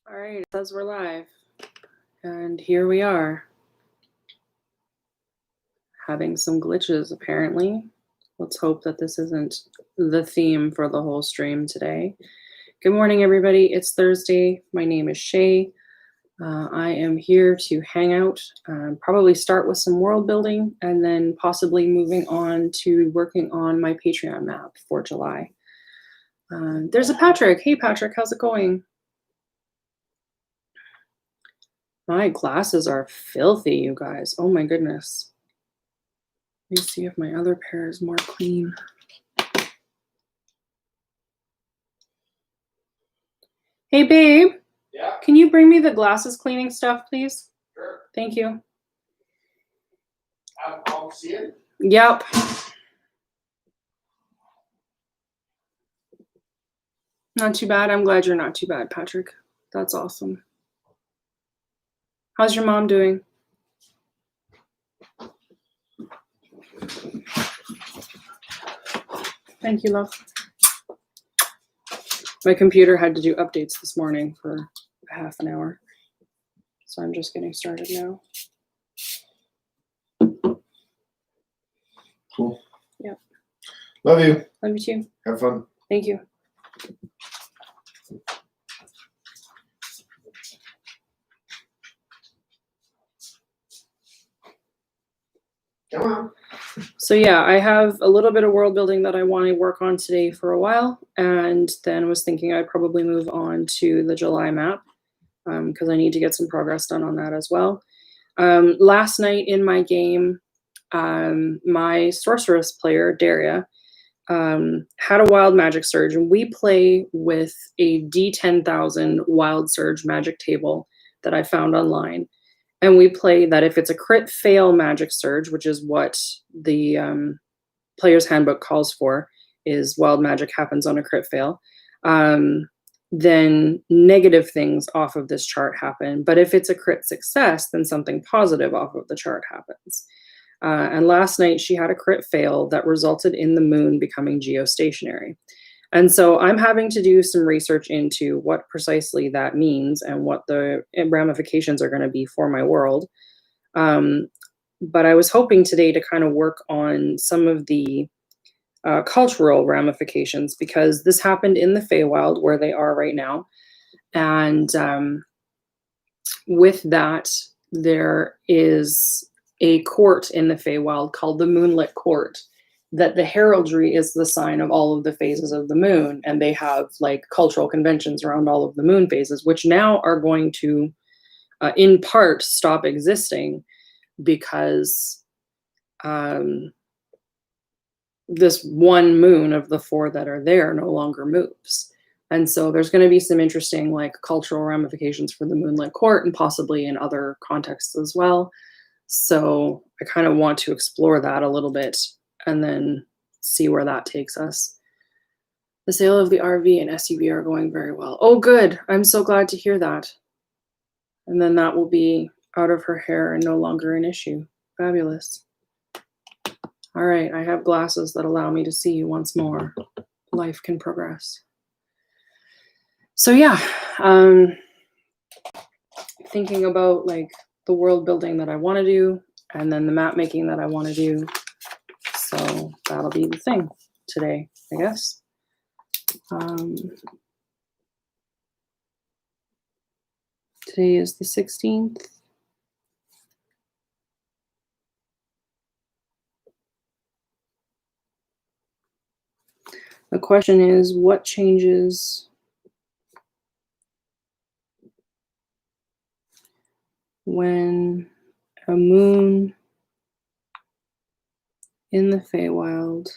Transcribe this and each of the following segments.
All right, it says we're live. And here we are. Having some glitches, apparently. Let's hope that this isn't the theme for the whole stream today. Good morning, everybody. It's Thursday. My name is Shay. I am here to hang out, probably start with some world building, and then possibly moving on to working on my Patreon map for July. There's a Patrick. Hey, Patrick, how's it going? My glasses are filthy, you guys. Oh my goodness. Let me see if my other pair is more clean. Hey, babe. Yeah. Can you bring me the glasses cleaning stuff, please? Sure. Thank you. I'll see it. Yep. Not too bad. I'm glad you're not too bad, Patrick. That's awesome. How's your mom doing? Thank you, love. My computer had to do updates this morning for half an hour. So I'm just getting started now. Cool. Yep. Love you. Love you too. Have fun. Thank you. Come on. So yeah, I have a little bit of world building that I want to work on today for a while, and then was thinking I'd probably move on to the July map because I need to get some progress done on that as well. Last night in my game, my sorceress player, Daria, had a wild magic surge, and we play with a D10,000 wild surge magic table that I found online. And we play that if it's a crit fail magic surge, which is what the player's handbook calls for, is wild magic happens on a crit fail, then negative things off of this chart happen. But if it's a crit success, then something positive off of the chart happens. And last night she had a crit fail that resulted in the moon becoming geostationary. And so I'm having to do some research into what precisely that means and what the ramifications are going to be for my world. But I was hoping today to kind of work on some of the cultural ramifications, because this happened in the Feywild where they are right now. And with that, there is a court in the Feywild called the Moonlit Court, that the heraldry is the sign of all of the phases of the moon, and they have like cultural conventions around all of the moon phases, which now are going to in part stop existing because this one moon of the four that are there no longer moves. And so there's going to be some interesting like cultural ramifications for the Moonlit Court, and possibly in other contexts as well. So I kind of want to explore that a little bit and then see where that takes us. The sale of the RV and SUV are going very well. Oh, good. I'm so glad to hear that. And then that will be out of her hair and no longer an issue. Fabulous. All right, I have glasses that allow me to see you once more. Life can progress. So yeah, thinking about like the world building that I want to do, and then the map making that I want to do. So that'll be the thing today, I guess. Today is the 16th. The question is, what changes when a moon in the Feywild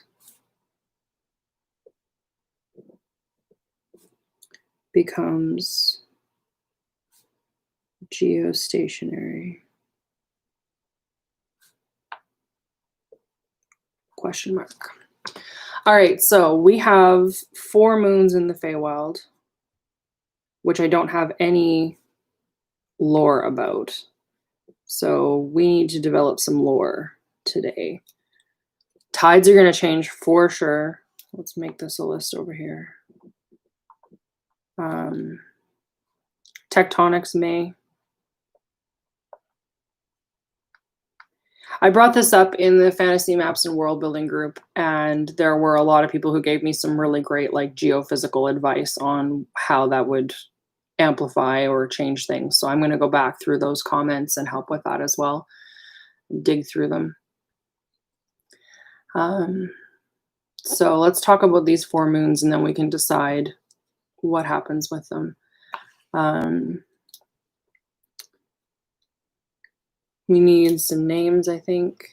becomes geostationary? Question mark. All right, so we have 4 moons in the Feywild, which I don't have any lore about. So we need to develop some lore today. Tides are going to change for sure. Let's make this a list over here. Tectonics may. I brought this up in the Fantasy Maps and World Building group, and there were a lot of people who gave me some really great like geophysical advice on how that would amplify or change things. So I'm going to go back through those comments and help with that as well. Dig through them. So let's talk about these 4 moons, and then we can decide what happens with them. We need some names, I think.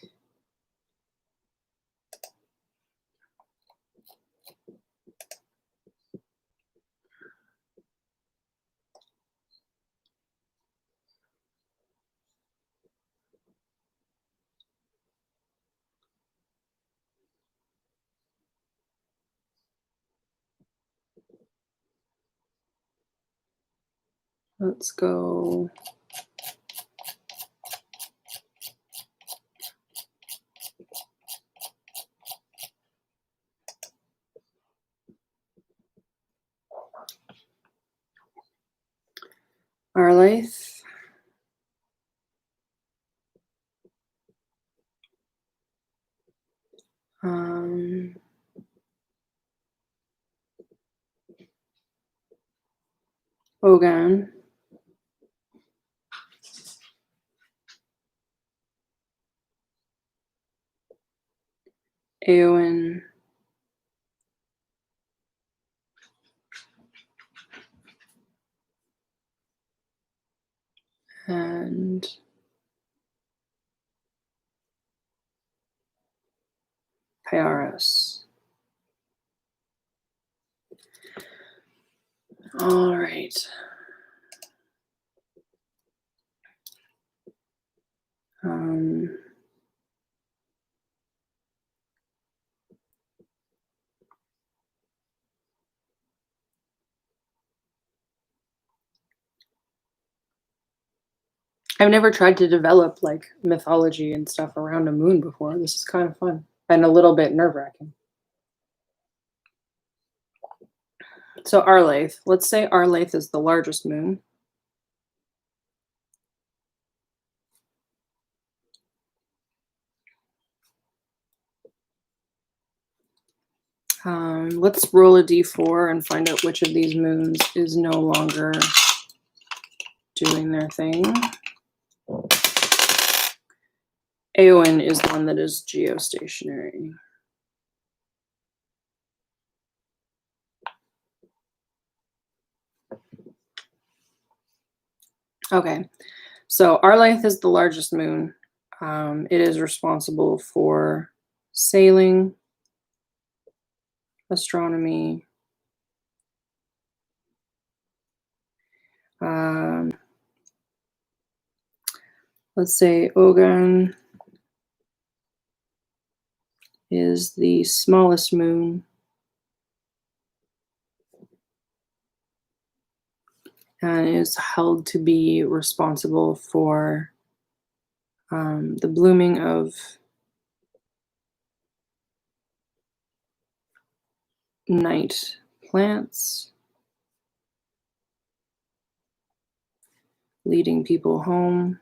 Let's go. Arlaith. Ogan. Eowyn. And Paris. All right. I've never tried to develop like mythology and stuff around a moon before. This is kind of fun and a little bit nerve-wracking. So Arlaith, let's say Arlaith is the largest moon. Let's roll a d4 and find out which of these moons is no longer doing their thing. Eowyn is the one that is geostationary. Okay, so Arlaith is the largest moon. It is responsible for sailing, astronomy, let's say Ogan is the smallest moon. And is held to be responsible for the blooming of night plants, leading people home,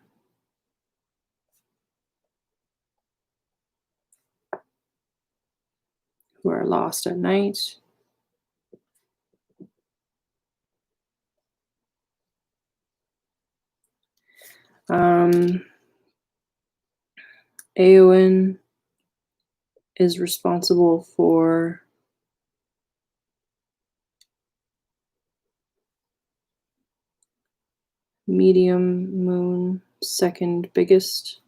who are lost at night. Eowyn is responsible for medium moon, second biggest.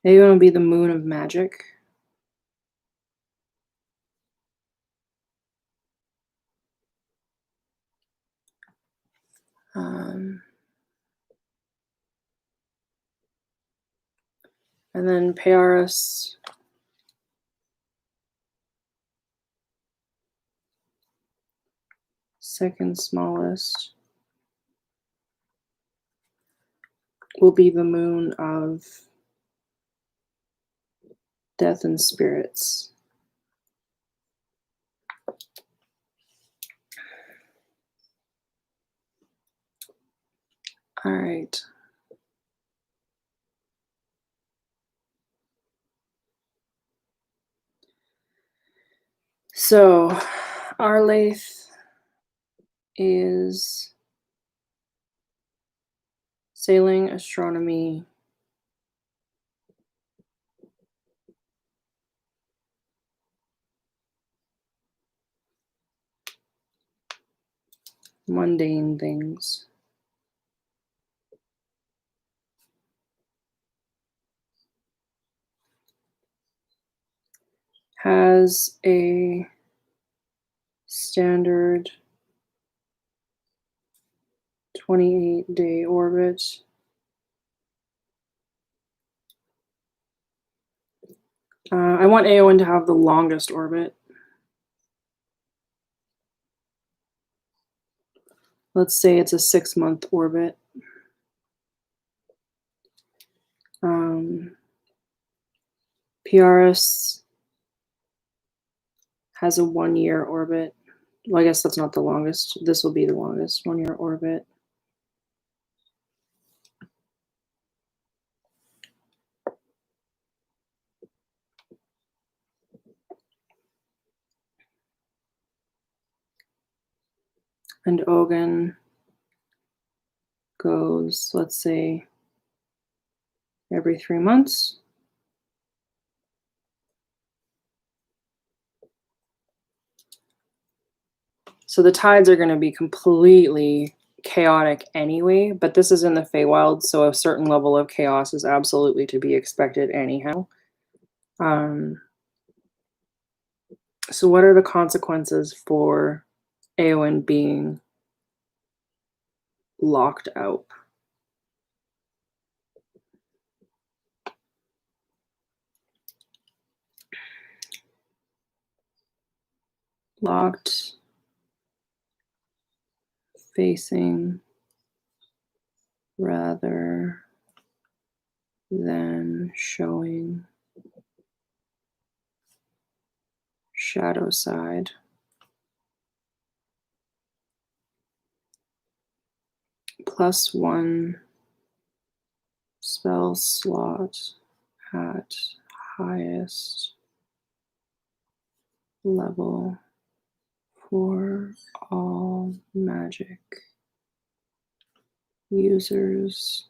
Eowyn will be the moon of magic. And then Paris second smallest will be the moon of death and spirits. All right. So, our lathe is sailing astronomy. Mundane things. Has a standard 28-day orbit. I want AON to have the longest orbit. Let's say it's a 6-month orbit. PRS has a 1-year orbit. Well, I guess that's not the longest. This will be the longest 1-year orbit. And Ogun goes, let's say, every 3 months. So the tides are going to be completely chaotic anyway, but this is in the Feywild, so a certain level of chaos is absolutely to be expected anyhow. So what are the consequences for Éowyn being locked out? Locked, facing rather than showing shadow side. +1 spell slot at highest level for all magic users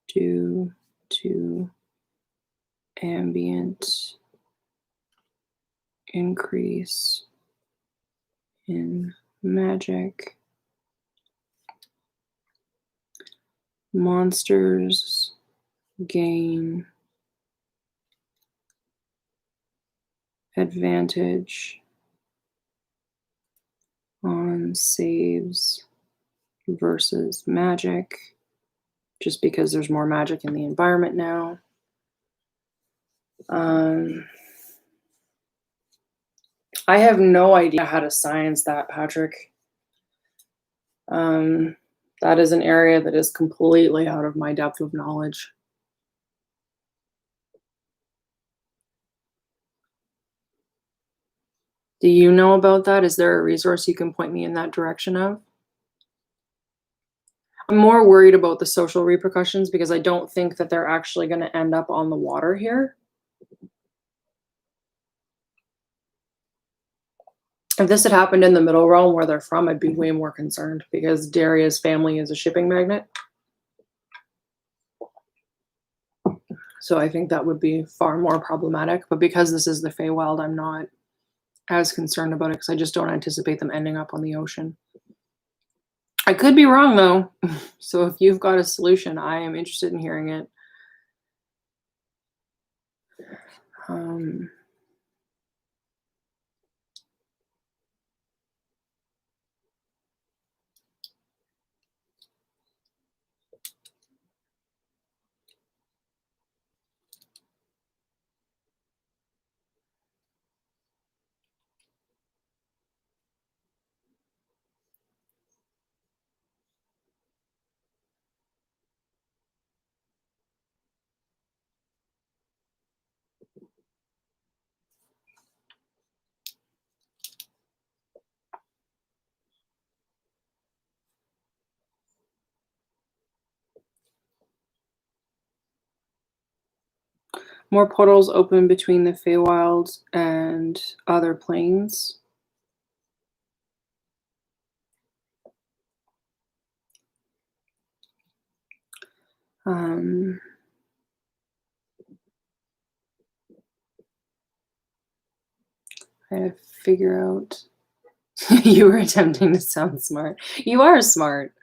due to ambient increase in magic. Monsters gain advantage on saves versus magic, just because there's more magic in the environment now. I have no idea how to science that, Patrick. That is an area that is completely out of my depth of knowledge. Do you know about that? Is there a resource you can point me in that direction of? I'm more worried about the social repercussions because I don't think that they're actually going to end up on the water here. If this had happened in the Middle Realm where they're from, I'd be way more concerned because Daria's family is a shipping magnet. So I think that would be far more problematic. But because this is the Feywild, I'm not as concerned about it because I just don't anticipate them ending up on the ocean. I could be wrong, though. So if you've got a solution, I am interested in hearing it. More portals open between the Feywild and other planes. I figure out. You were attempting to sound smart. You are smart.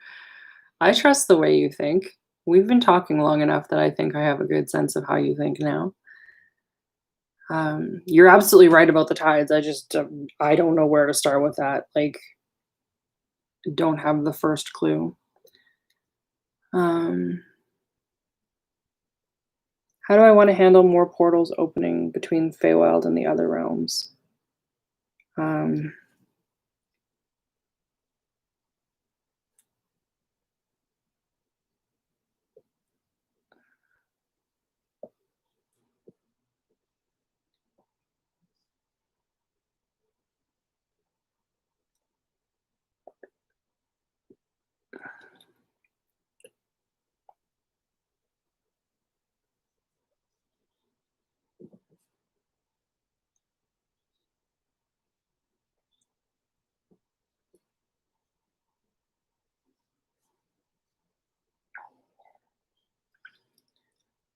I trust the way you think. We've been talking long enough that I think I have a good sense of how you think now. You're absolutely right about the tides. I just I don't know where to start with that. Like, don't have the first clue. How do I want to handle more portals opening between Feywild and the other realms? Um,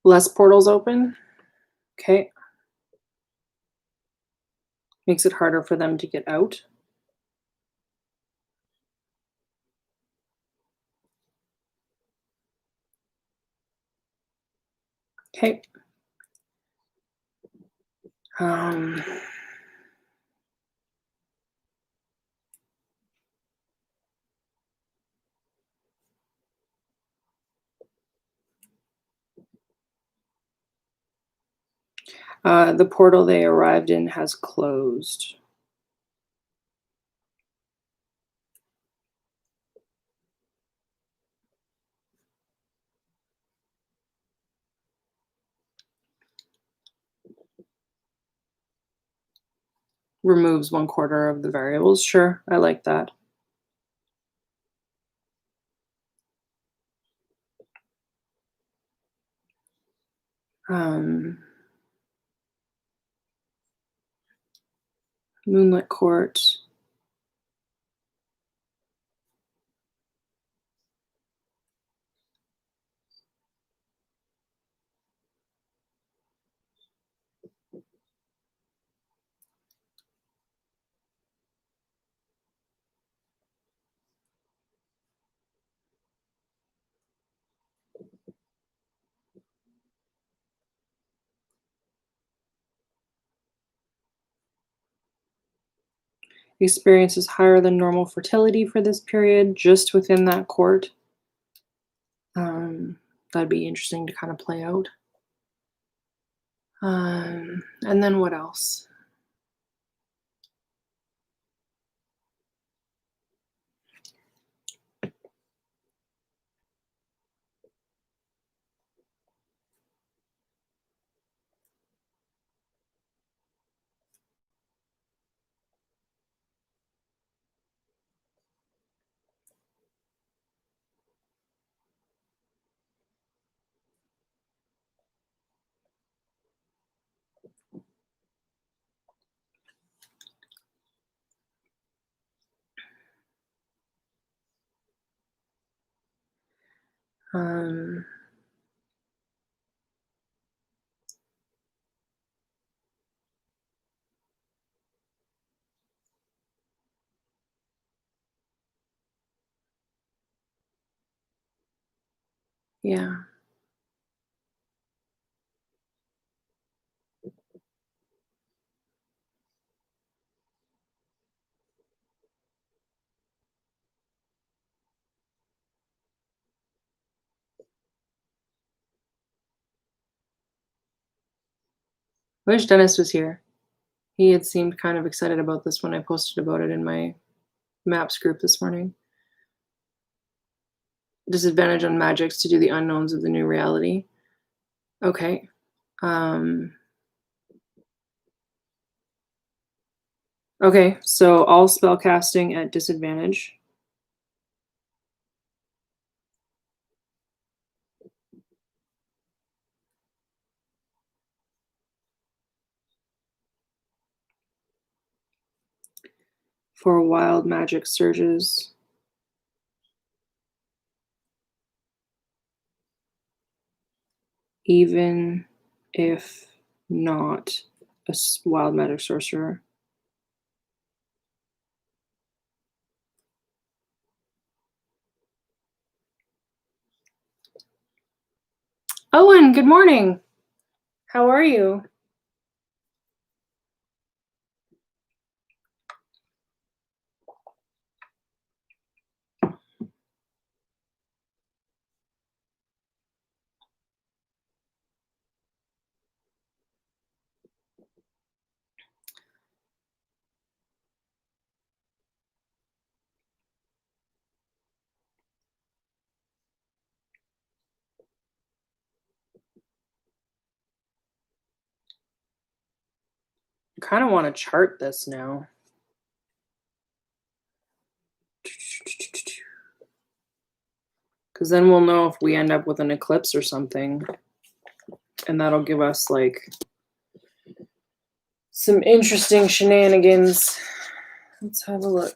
Less portals open. Okay. Makes it harder for them to get out. Okay. Um, the portal they arrived in has closed. Removes 1/4 of the variables. Sure, I like that. Moonlit Court. Experiences higher than normal fertility for this period, just within that court. That'd be interesting to kind of play out. And then what else? Um, yeah. I wish Dennis was here. He had seemed kind of excited about this when I posted about it in my maps group this morning. Disadvantage on magics to do the unknowns of the new reality. Okay. Okay, so all spell casting at disadvantage. for wild magic surges. Even if not a wild magic sorcerer. Owen, good morning. How are you? I kind of want to chart this now. Because then we'll know if we end up with an eclipse or something. And that'll give us like some interesting shenanigans. Let's have a look.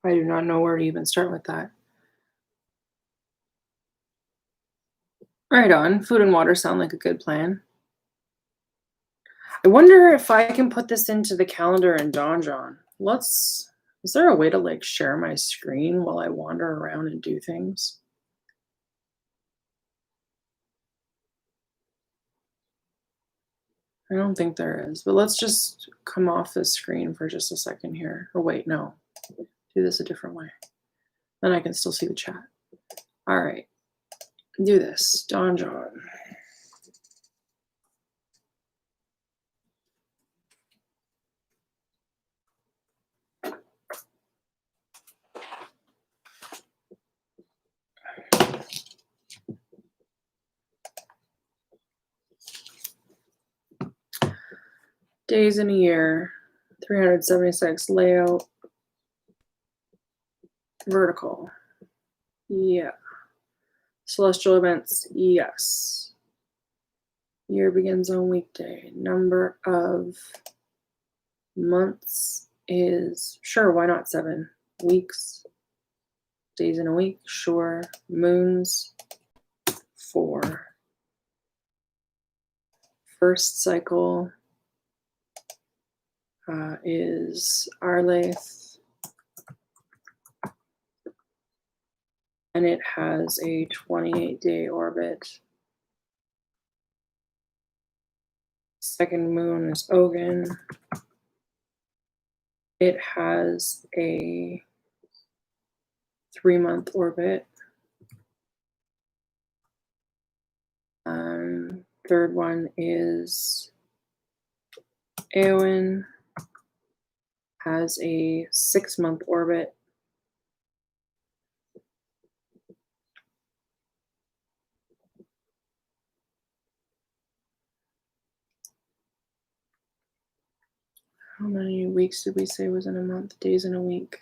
I do not know where to even start with that. Right on. Food and water sound like a good plan. I wonder if I can put this into the calendar in Donjon. Is there a way to like share my screen while I wander around and do things? I don't think there is, but let's just come off this screen for just a second here. Or wait, no, do this a different way. Then I can still see the chat. All right, do this, Donjon. Days in a year, 376 layout, vertical. Yeah. Celestial events, yes. Year begins on weekday. Number of months is, sure, why not 7? Weeks, days in a week, sure. Moons, 4. First cycle is Arlaith, and it has a 28-day orbit. Second moon is Ogun. It has a 3-month orbit. Third one is Eowyn, has a 6-month orbit. How many weeks did we say was in a month? Days in a week.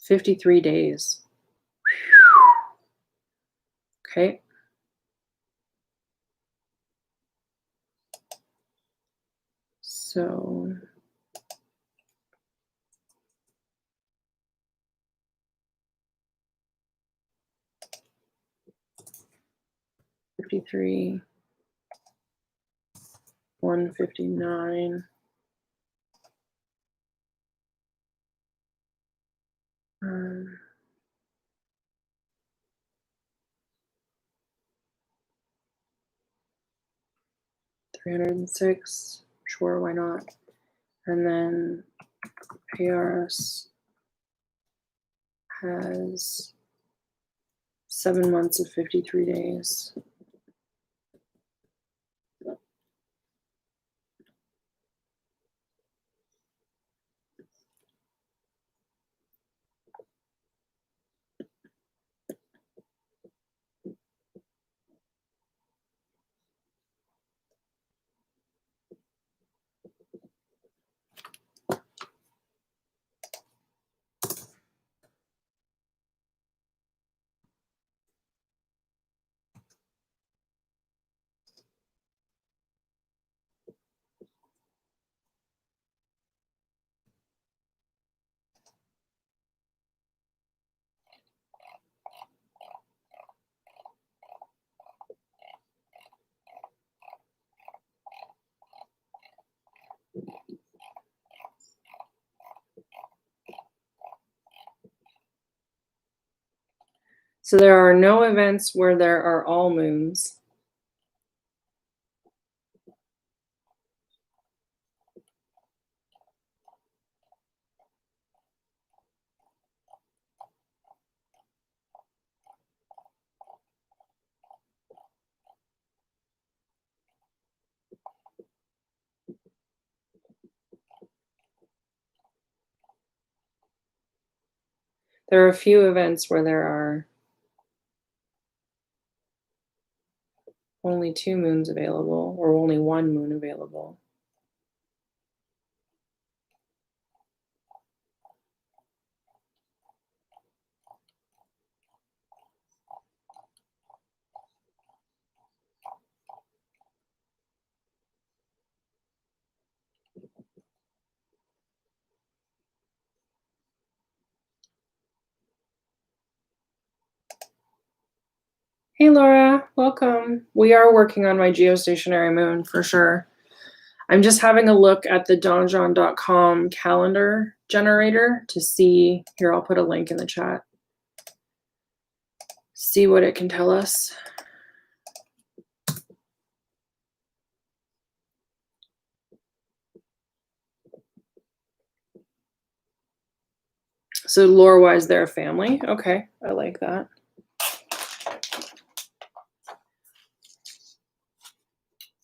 $53 days. Okay. So $53, $159. 306, sure, why not? And then ARS has 7 months of 53 days. So there are no events where there are all moons. There are a few events where there are only 2 moons available, or only 1 moon available. Hey Laura, welcome. We are working on my geostationary moon for sure. I'm just having a look at the donjon.com calendar generator to see, here I'll put a link in the chat, see what it can tell us. So lore-wise, they're a family. Okay, I like that.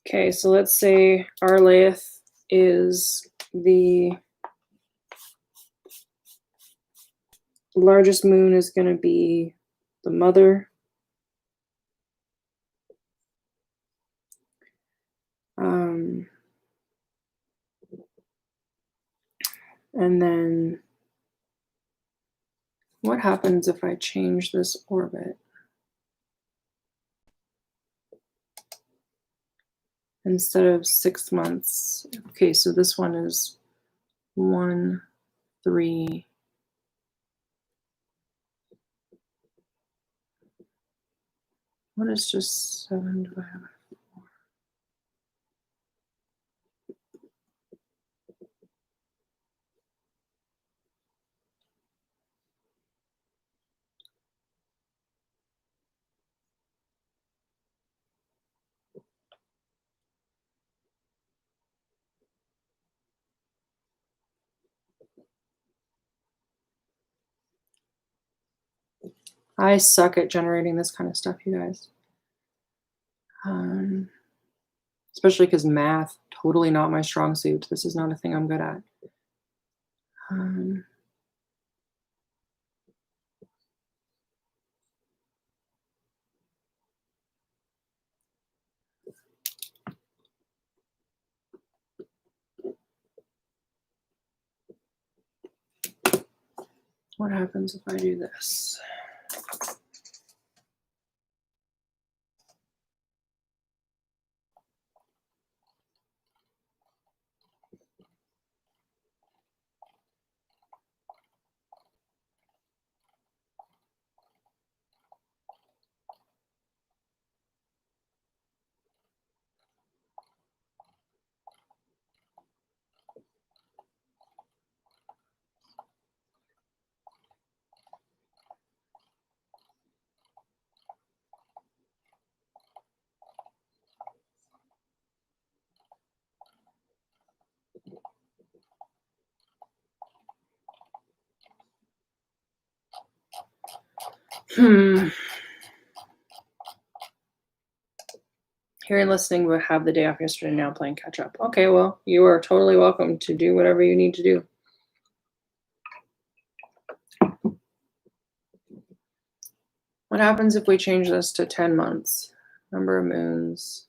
Okay, so let's say Arlaeth is the largest moon is going to be the mother. And then what happens if I change this orbit? Instead of 6 months. Okay, so this one is 1, 3. What is just 7 divided by 4? I suck at generating this kind of stuff, you guys. Especially because math, totally not my strong suit. This is not a thing I'm good at. What happens if I do this? Hearing, listening, but have the day off yesterday, now playing catch up. Okay, well, you are totally welcome to do whatever you need to do. What happens if we change this to 10 months? Number of moons.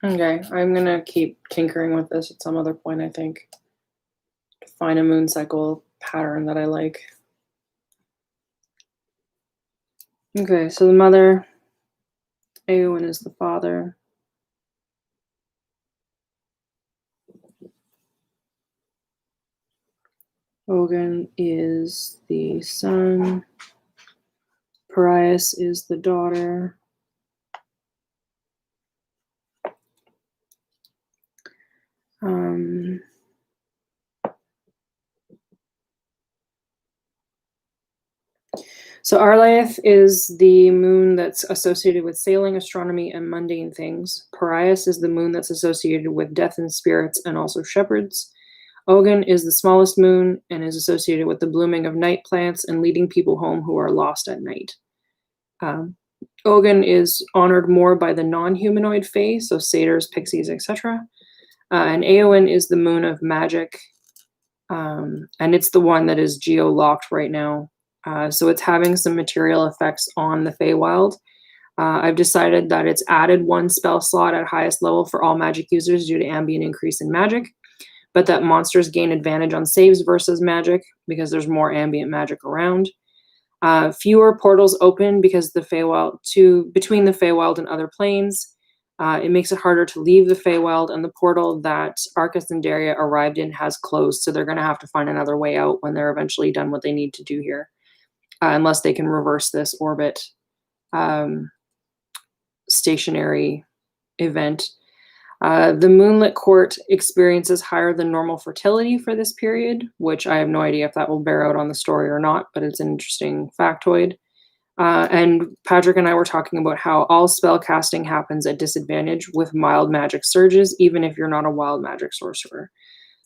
Okay, I'm gonna keep tinkering with this at some other point, I think. To find a moon cycle pattern that I like. Okay, so the mother, Eowyn is the father. Ogun is the son. Parias is the daughter. So Arlaeth is the moon that's associated with sailing, astronomy, and mundane things. Parias is the moon that's associated with death and spirits and also shepherds. Ogun is the smallest moon and is associated with the blooming of night plants and leading people home who are lost at night. Ogun is honored more by the non-humanoid fae, so satyrs, pixies, etc. And Eowyn is the moon of magic, and it's the one that is geo-locked right now. So it's having some material effects on the Feywild. I've decided that it's added one spell slot at highest level for all magic users due to ambient increase in magic, but that monsters gain advantage on saves versus magic because there's more ambient magic around. Fewer portals open because the Feywild between the Feywild and other planes. It makes it harder to leave the Feywild, and the portal that Arcus and Daria arrived in has closed, so they're going to have to find another way out when they're eventually done what they need to do here, unless they can reverse this orbit stationary event. The Moonlit Court experiences higher than normal fertility for this period, which I have no idea if that will bear out on the story or not, but it's an interesting factoid. And Patrick and I were talking about how all spell casting happens at disadvantage with mild magic surges, even if you're not a wild magic sorcerer,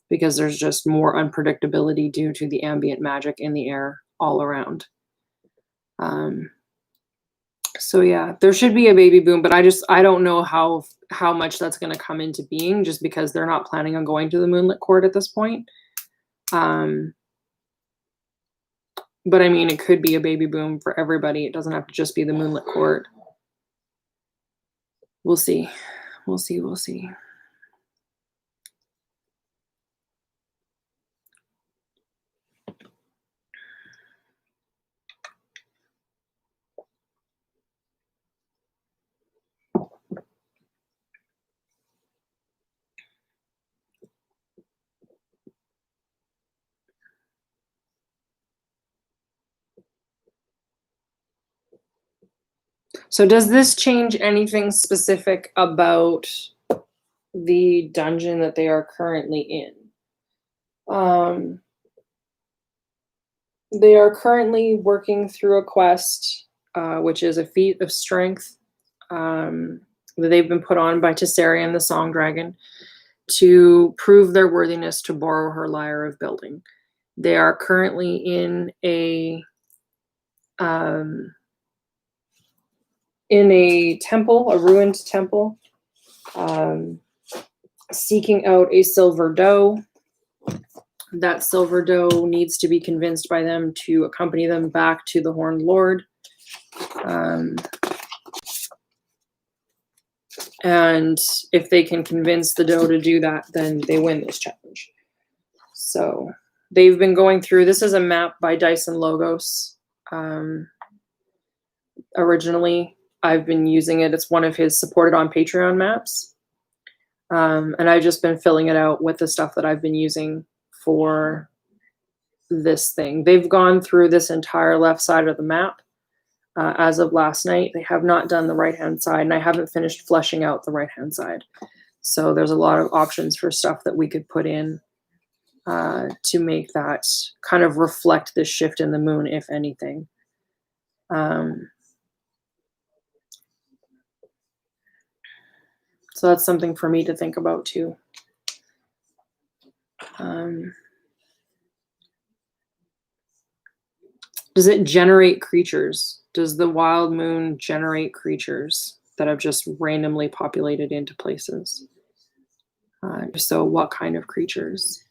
because there's just more unpredictability due to the ambient magic in the air all around. So yeah, there should be a baby boom, but I don't know how much that's going to come into being, just because they're not planning on going to the Moonlit Court at this point. But I mean, it could be a baby boom for everybody. It doesn't have to just be the Moonlit Court. We'll see. We'll see. We'll see. So does this change anything specific about the dungeon that they are currently in? They are currently working through a quest, which is a feat of strength that they've been put on by Tessarian the Song Dragon to prove their worthiness to borrow her lyre of building. They are currently in a temple, a ruined temple, seeking out a silver doe. That silver doe needs to be convinced by them to accompany them back to the Horned Lord. And if they can convince the doe to do that, then they win this challenge. So they've been going through, this is a map by Dyson Logos. Originally, I've been using it. It's one of his supported on Patreon maps. And I've just been filling it out with the stuff that I've been using for this thing. They've gone through this entire left side of the map as of last night. They have not done the right-hand side, and I haven't finished fleshing out the right-hand side. So there's a lot of options for stuff that we could put in to make that kind of reflect this shift in the moon, if anything. So that's something for me to think about too. Does it generate creatures? Does the wild moon generate creatures that have just randomly populated into places? So what kind of creatures?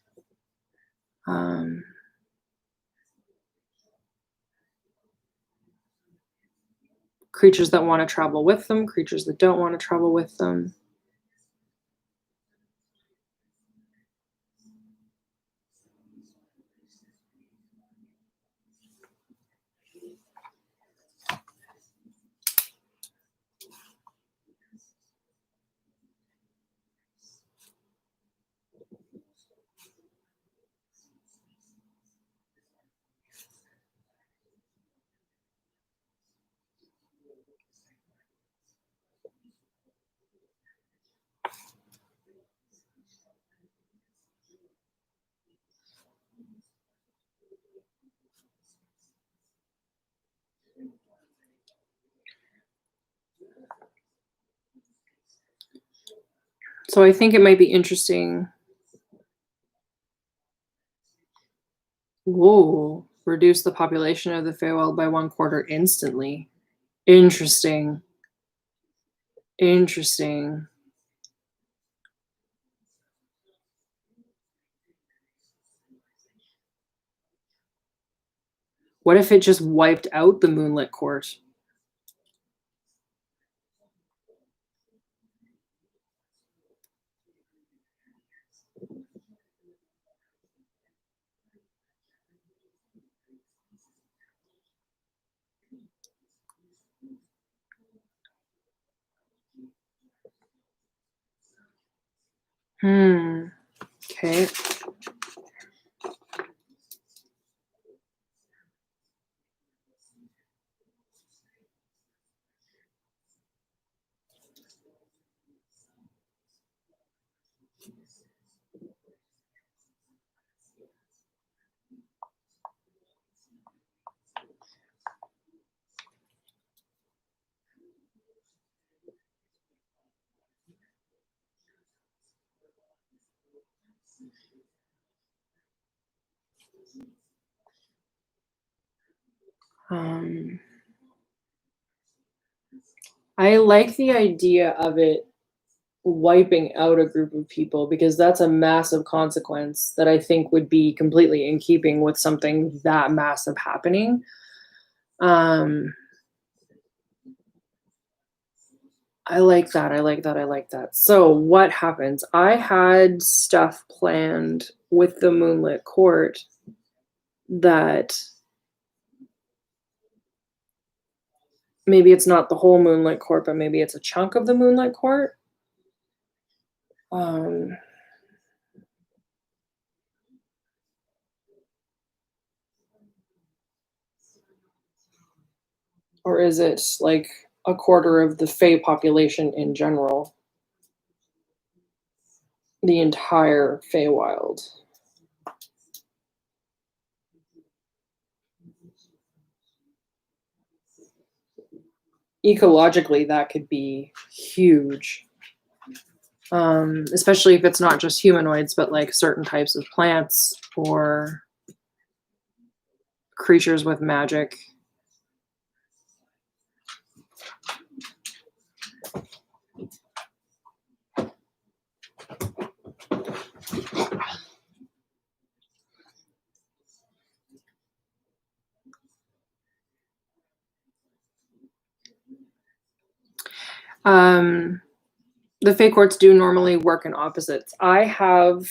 Creatures that want to travel with them, creatures that don't want to travel with them. So I think it might be interesting. Whoa, reduce the population of the Feywild by 1/4 instantly. Interesting. Interesting. What if it just wiped out the Moonlit Court? Okay. I like the idea of it wiping out a group of people because that's a massive consequence that I think would be completely in keeping with something that massive happening. Um, I like that. I like that. I like that. So what happens? I had stuff planned with the Moonlit Court that maybe it's not the whole Moonlit Court, but maybe it's a chunk of the Moonlit Court. Um, or is it like 1/4 of the Fey population in general? The entire Feywild. Ecologically, that could be huge. Especially if it's not just humanoids, but like certain types of plants or creatures with magic. The Fey courts do normally work in opposites. I have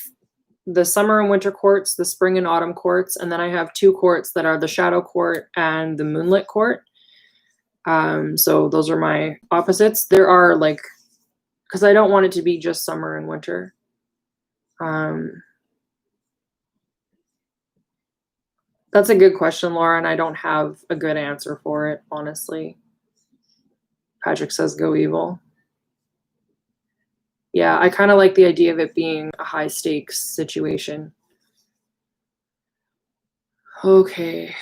the summer and winter courts, the spring and autumn courts, and then I have 2 courts that are the shadow court and the moonlit court. So those are my opposites. There are like, because I don't want it to be just summer and winter. That's a good question, Laura, and I don't have a good answer for it, honestly. Patrick says go evil. Yeah, I kind of like the idea of it being a high stakes situation. Okay.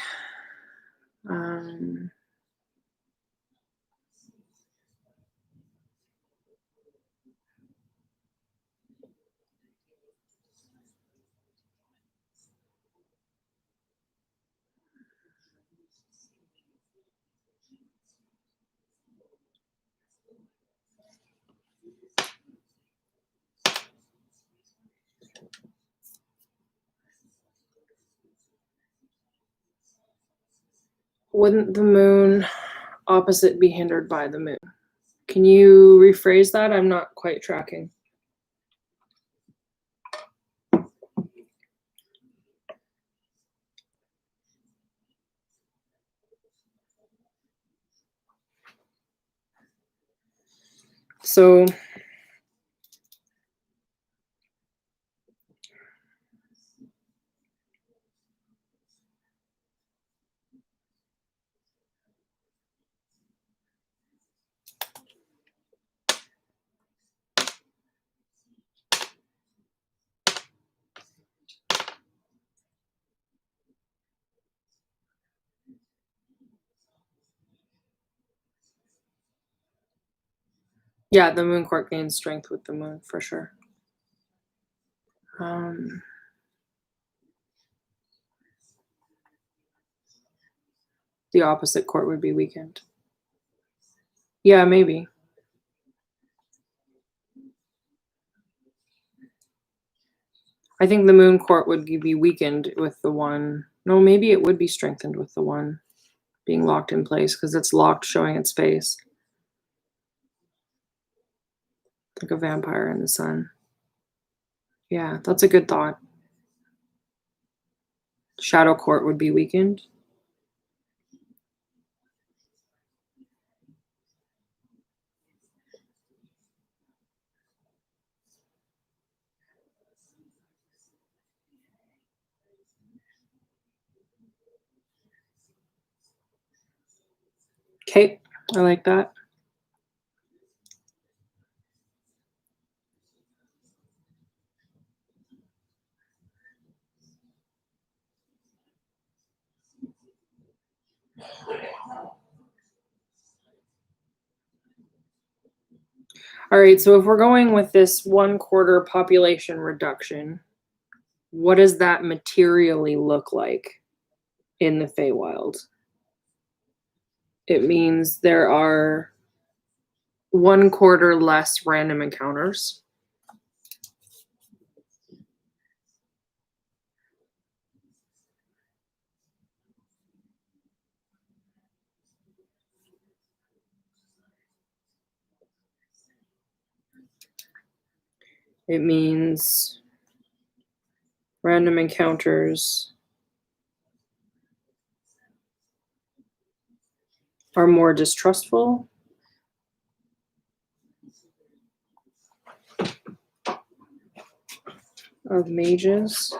Wouldn't the moon opposite be hindered by the moon? Can you rephrase that? I'm not quite tracking. So Yeah, the moon court gains strength with the moon for sure. The opposite court would be weakened. Yeah, maybe. I think the moon court would be weakened with the one. No, maybe it would be strengthened with the one being locked in place because it's locked, showing its face. Like a vampire in the sun. Yeah, that's a good thought. Shadow court would be weakened. Okay, I like that. All right, so if we're going with this 1/4 population reduction, what does that materially look like in the Feywild? It means there are 1/4 less random encounters. It means random encounters are more distrustful. Of mages.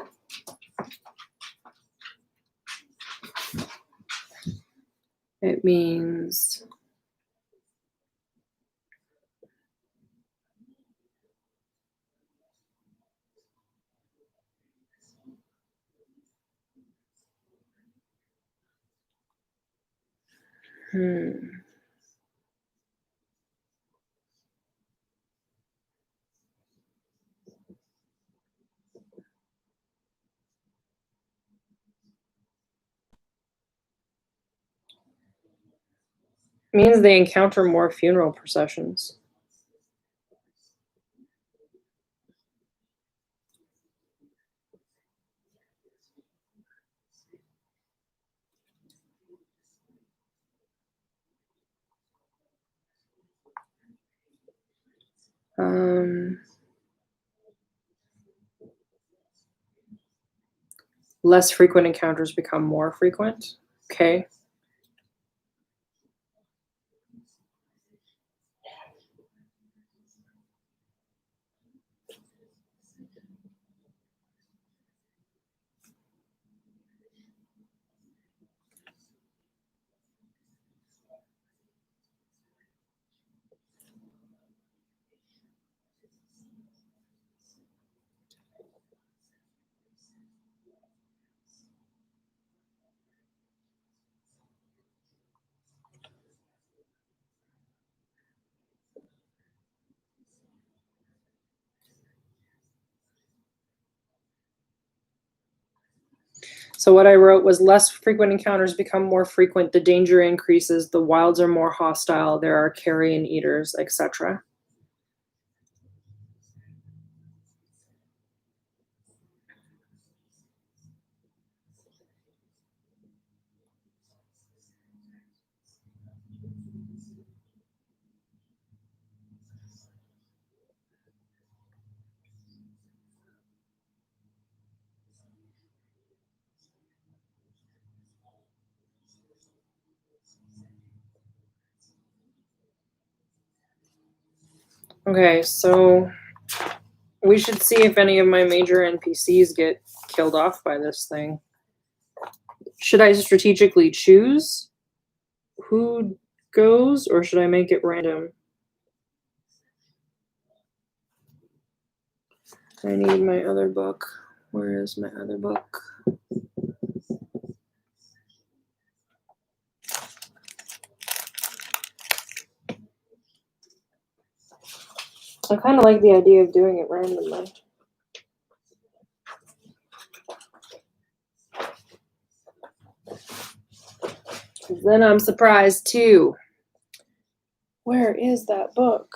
It means means they encounter more funeral processions. Less frequent encounters become more frequent. Okay. So what I wrote was less frequent encounters become more frequent, the danger increases, the wilds are more hostile, there are carrion eaters, etc. Okay, so we should see if any of my major NPCs get killed off by this thing. Should I strategically choose who goes, or should I make it random? I need my other book. Where is my other book? I kind of like the idea of doing it randomly. Then I'm surprised too. Where is that book?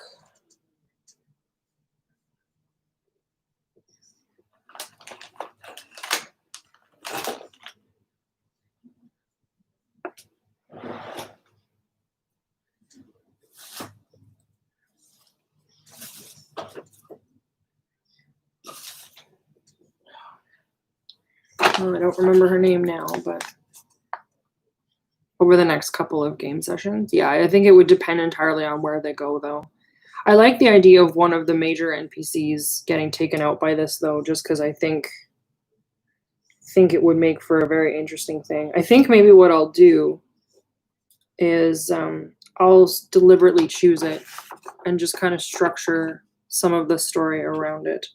Oh, I don't remember her name now, but over the next couple of game sessions. Yeah, I think it would depend entirely on where they go, though. I like the idea of one of the major NPCs getting taken out by this, though, just because I think it would make for a very interesting thing. I think maybe what I'll do is I'll deliberately choose it and just kind of structure some of the story around it.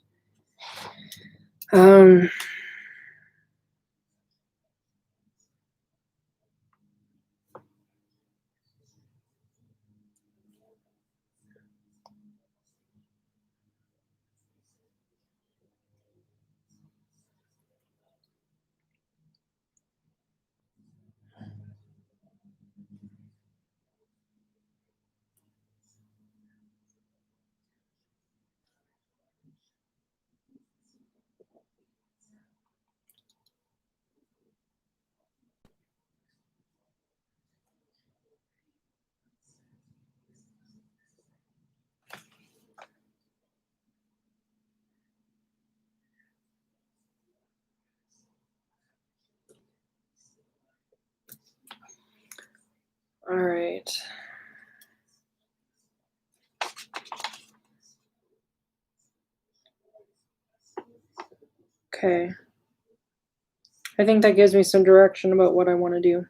All right. Okay. I think that gives me some direction about what I want to do.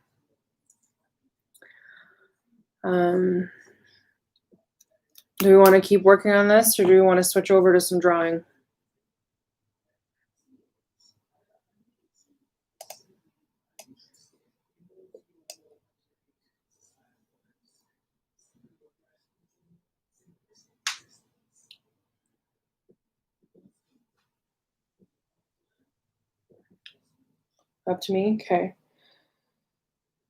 Do we want to keep working on this, or do we want to switch over to some drawing? Up to me? Okay.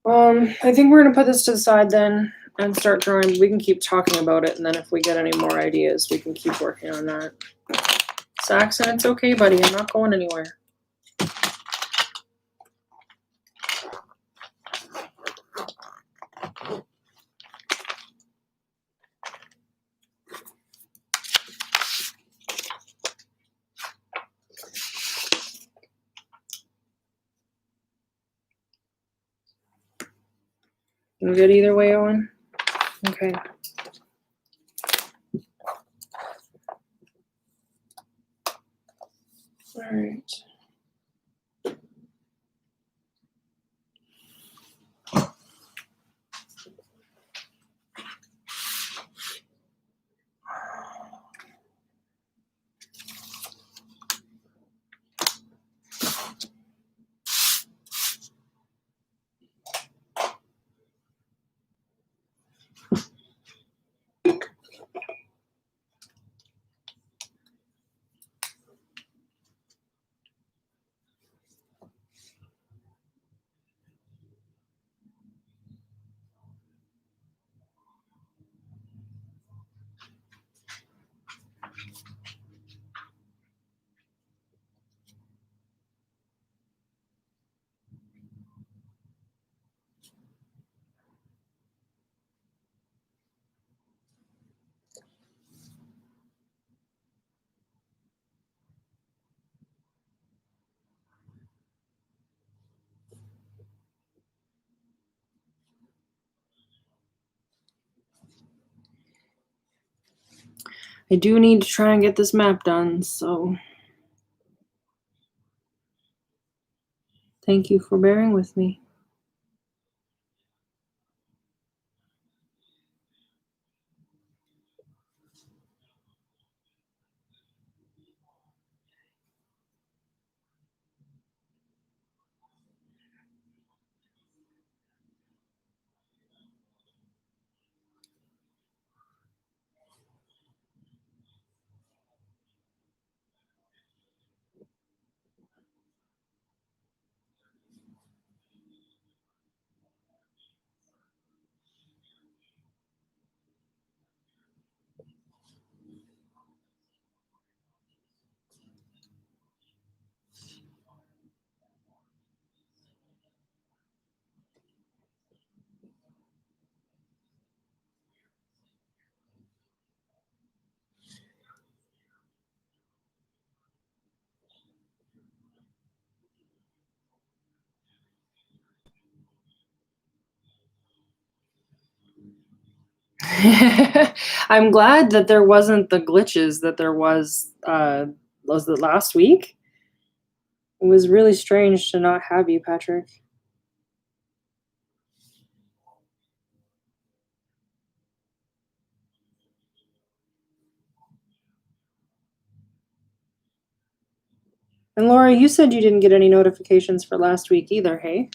I think we're going to put this to the side then and start drawing. We can keep talking about it, and then if we get any more ideas, we can keep working on that. Saxon, it's okay, buddy. I'm not going anywhere. You good either way, Owen? Okay. All right. I do need to try and get this map done, so thank you for bearing with me. I'm glad that there wasn't the glitches that there was it last week? It was really strange to not have you, Patrick. And Laura, you said you didn't get any notifications for last week either, hey?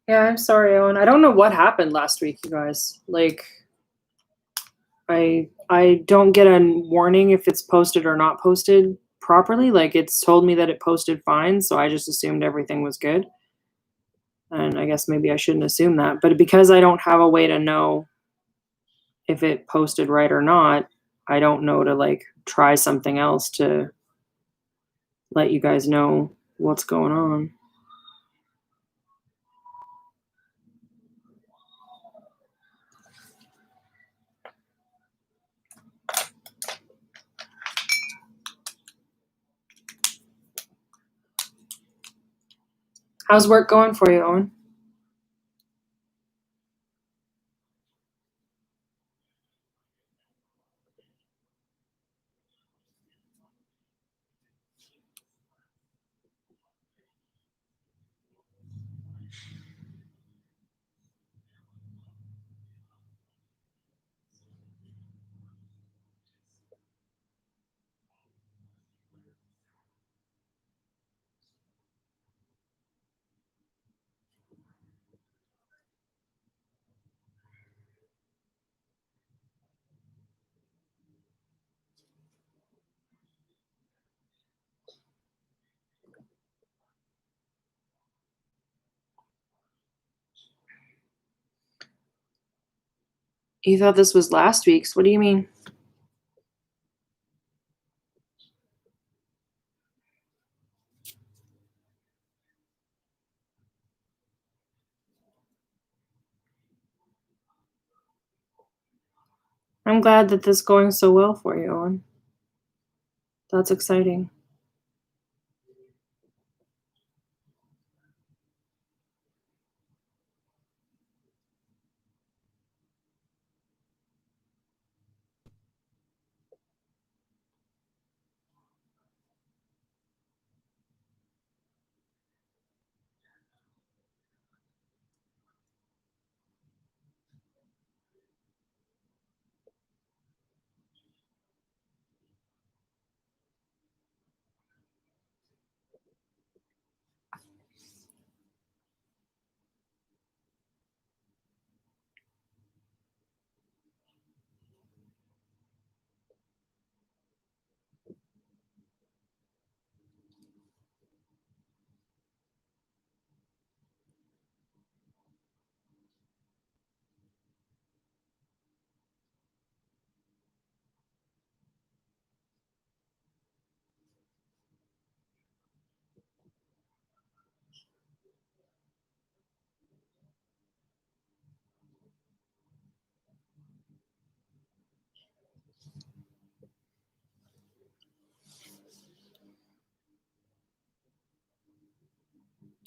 Yeah, I'm sorry, Owen. I don't know what happened last week, you guys. Like, I don't get a warning if it's posted or not posted properly. Like, it's told me that it posted fine, so I just assumed everything was good. And I guess maybe I shouldn't assume that. But because I don't have a way to know if it posted right or not, I don't know to like try something else to let you guys know what's going on. How's work going for you, Owen? You thought this was last week's. What do you mean? I'm glad that this is going so well for you, Owen. That's exciting.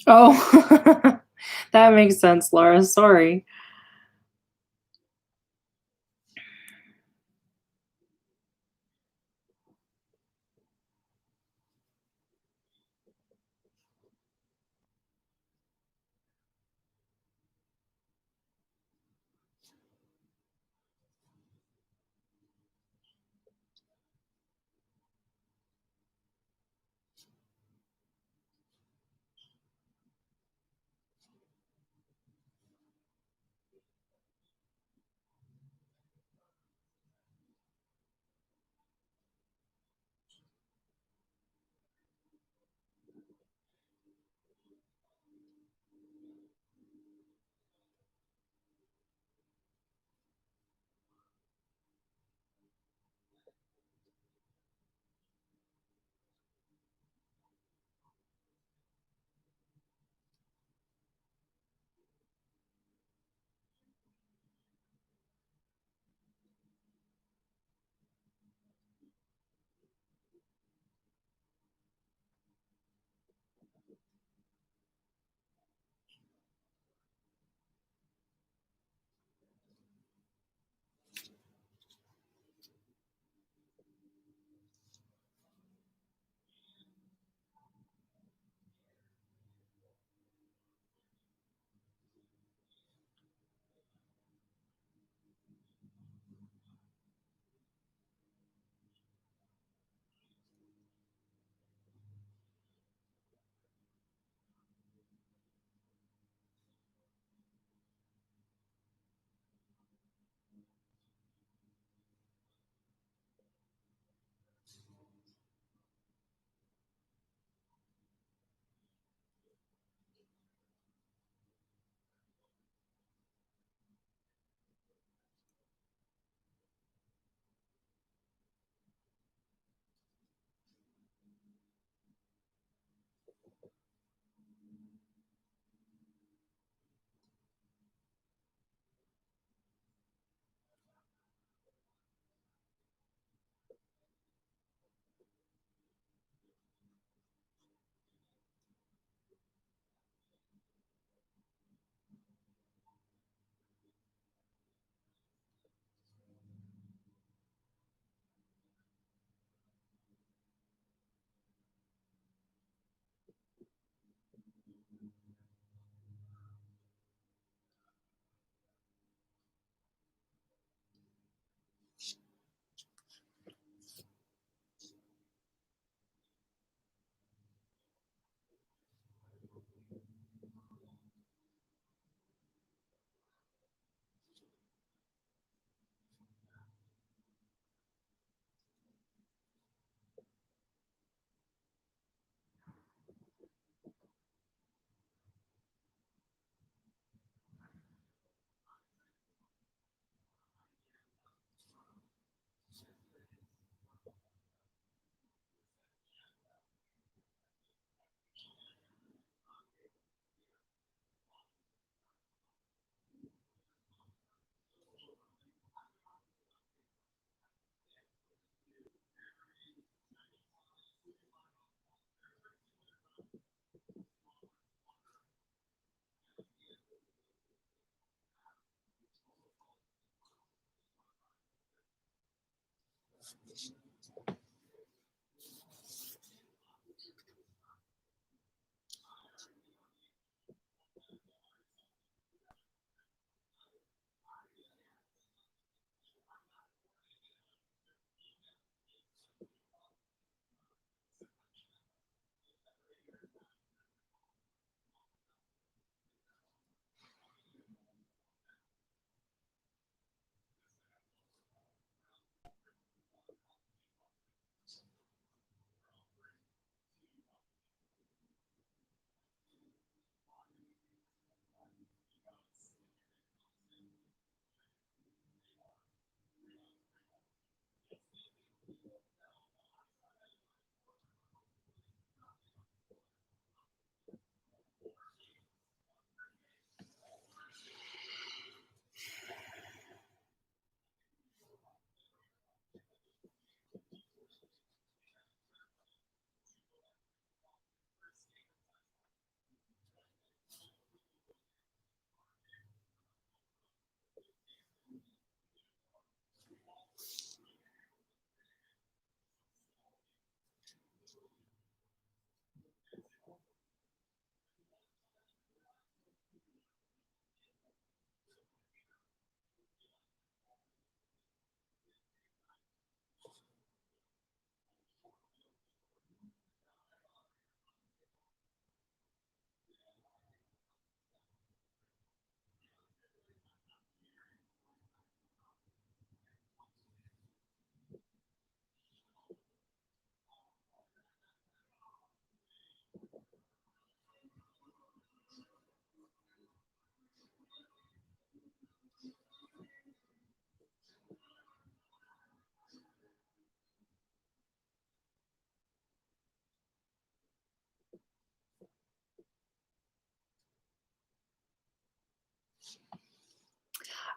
Oh, that makes sense, Laura. Sorry.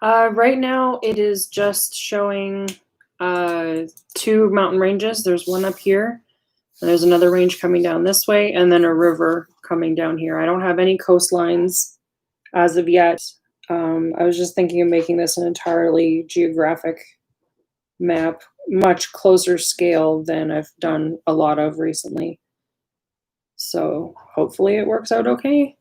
Right now it is just showing two mountain ranges. There's one up here, and there's another range coming down this way, and then a river coming down here. I don't have any coastlines as of yet. I was just thinking of making this an entirely geographic map, much closer scale than I've done a lot of recently. So hopefully it works out okay.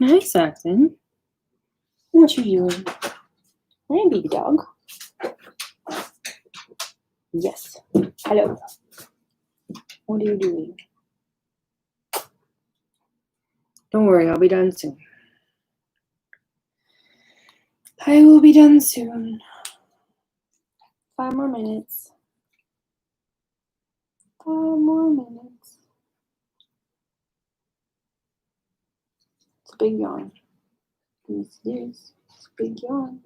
Hi, Saxon. What you doing? Hi, baby dog. Yes. Hello. What are you doing? Don't worry, I'll be done soon. I will be done soon. 5 more minutes. 5 more minutes. It's a big yawn. Yes, it is. It's a big yawn.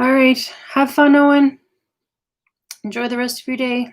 All right. Have fun, Owen. Enjoy the rest of your day.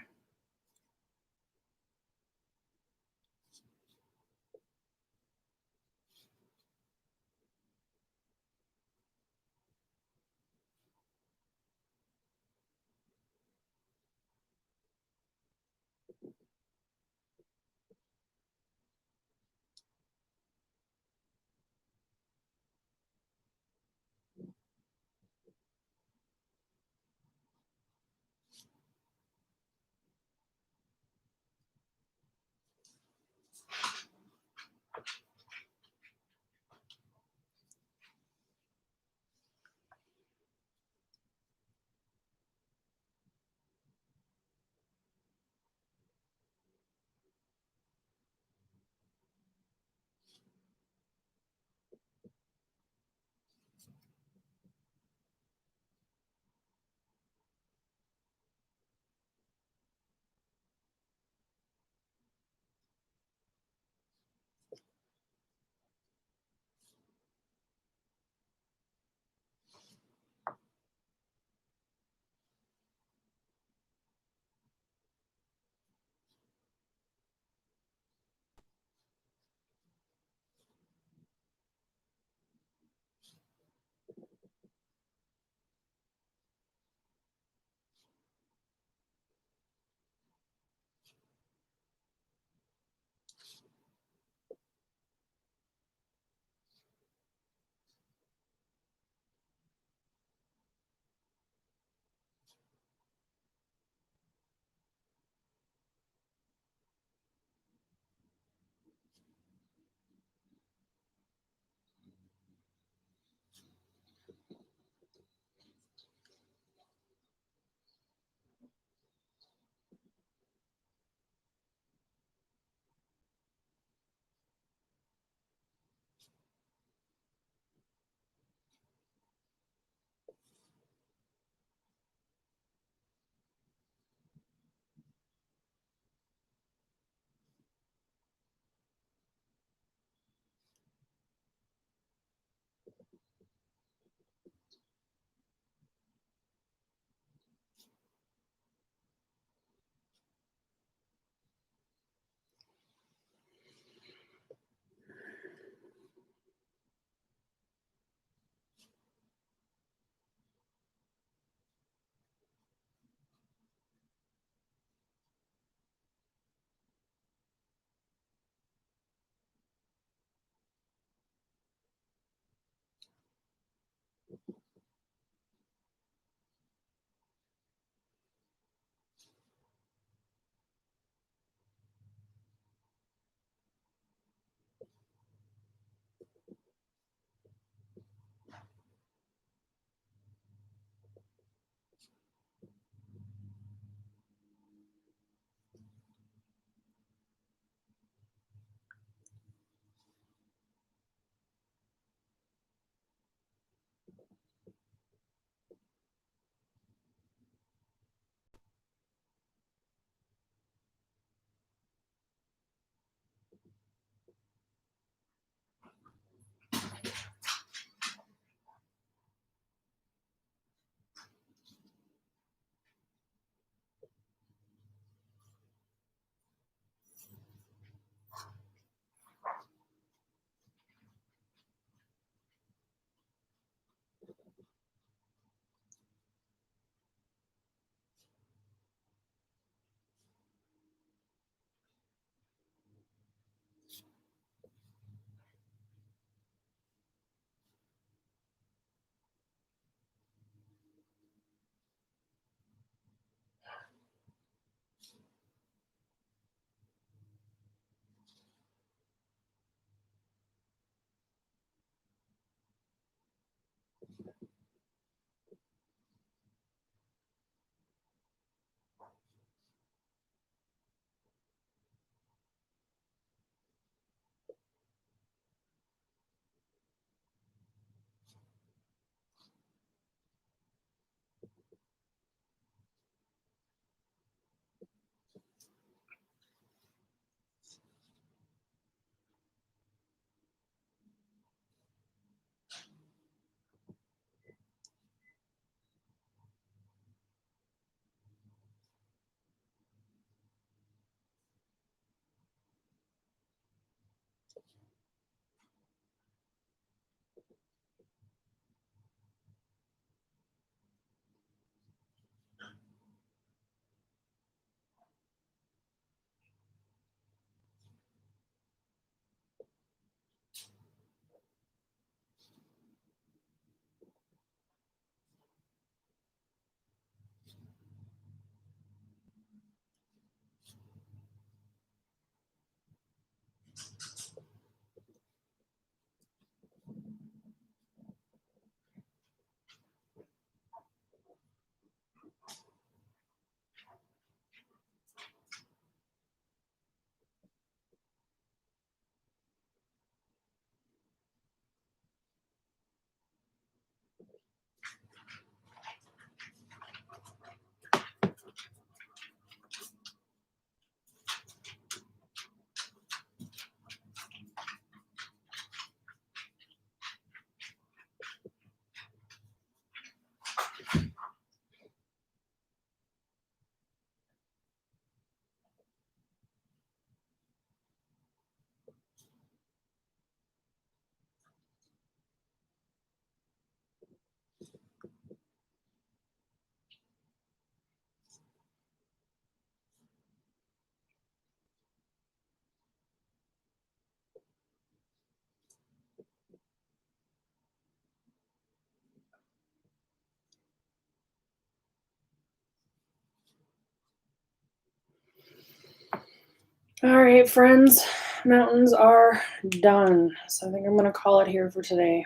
All right, friends, mountains are done. So I think I'm going to call it here for today.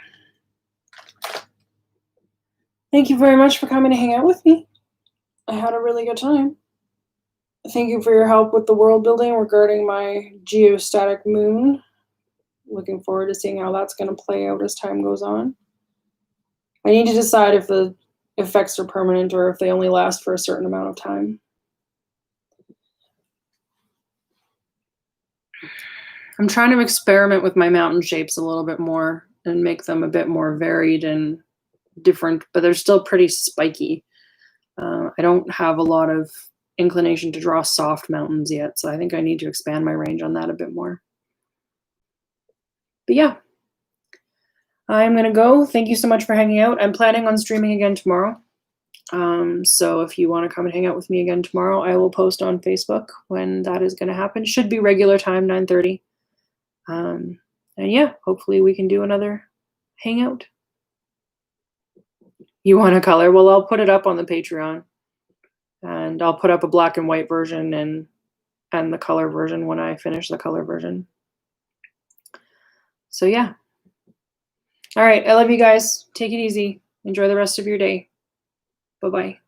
Thank you very much for coming to hang out with me. I had a really good time. Thank you for your help with the world building regarding my geostatic moon. Looking forward to seeing how that's going to play out as time goes on. I need to decide if the effects are permanent or if they only last for a certain amount of time. I'm trying to experiment with my mountain shapes a little bit more and make them a bit more varied and different, but they're still pretty spiky. I don't have a lot of inclination to draw soft mountains yet, so I think I need to expand my range on that a bit more. But yeah, I'm going to go. Thank you so much for hanging out. I'm planning on streaming again tomorrow. So if you want to come and hang out with me again tomorrow, I will post on Facebook when that is going to happen. Should be regular time, 9:30. And yeah, hopefully we can do another hangout. You want a color? Well, I'll put it up on the Patreon. And I'll put up a black and white version and the color version when I finish the color version. So yeah. All right, I love you guys. Take it easy. Enjoy the rest of your day. Bye-bye.